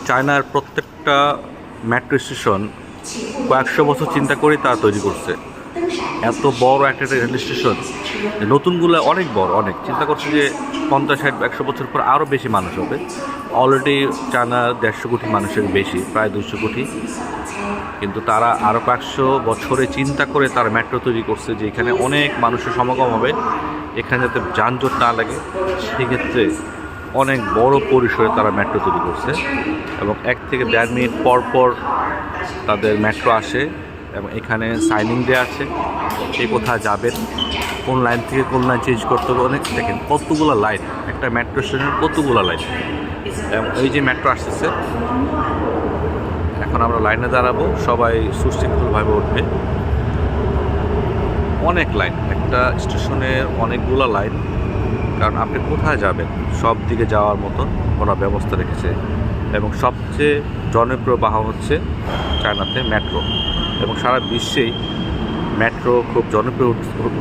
চায়নার প্রত্যেকটা metro station কয়েকশো বছর চিন্তা করে তারা তৈরি করছে। এত বড় একটা রেল স্টেশন, নতুনগুলো অনেক বড়, অনেক চিন্তা করছে যে 50, 60, 100 বছর পর আরও বেশি মানুষ হবে। অলরেডি চায়না 150 কোটি মানুষের বেশি, প্রায় 200 কোটি। কিন্তু তারা আরও কয়েকশো বছরে চিন্তা করে তারা মেট্রো তৈরি করছে যে এখানে অনেক মানুষের সমাগম হবে, এখানে যাতে যানজট না লাগে, সেক্ষেত্রে অনেক বড় পরিসরে তারা মেট্রো তৈরি করছে। এবং 1 থেকে 1.5 মিনিট পর পর তাদের মেট্রো আসে এবং এখানে সাইনিং দেওয়া আছে কে কোথায় যাবেন, কোন লাইন থেকে কোন লাইন চেঞ্জ করতে হবে। অনেক দেখেন কতগুলো লাইন, একটা মেট্রো স্টেশনের কতগুলো লাইন। এবং এই যে মেট্রো আসতেছে, এখন আমরা লাইনে দাঁড়াবো, সবাই সুশৃঙ্খলভাবে উঠবে। অনেক লাইন, একটা স্টেশনের অনেকগুলো লাইন, কারণ আপনি কোথায় যাবেন সব দিকে যাওয়ার মতন ওরা ব্যবস্থা রেখেছে। এবং সবচেয়ে জনপ্রিয় বাহন হচ্ছে চায়নাতে মেট্রো, এবং সারা বিশ্বেই মেট্রো খুব জনপ্রিয়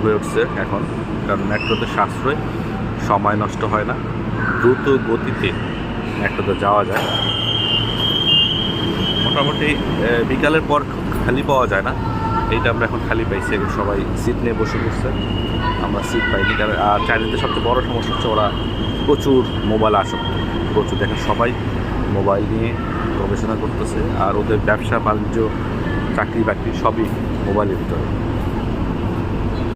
হয়ে উঠছে এখন, কারণ মেট্রোতে সাশ্রয়, সময় নষ্ট হয় না, দ্রুত গতিতে মেট্রোতে যাওয়া যায়। মোটামুটি বিকালের পর খালি পাওয়া যায় না, এইটা আমরা এখন খালি পাইছি। এখন সবাই সিট নিয়ে বসে পড়ছে, আমরা সিট পাইনি। কারণ আর চাইনিজদের সবচেয়ে বড় সমস্যা হচ্ছে ওরা প্রচুর মোবাইল আসক্ত, প্রচুর। দেখেন সবাই মোবাইল নিয়ে গবেষণা করতেছে, আর ওদের ব্যবসা বাণিজ্য, চাকরি বাকরি সবই মোবাইলের ভিতরে।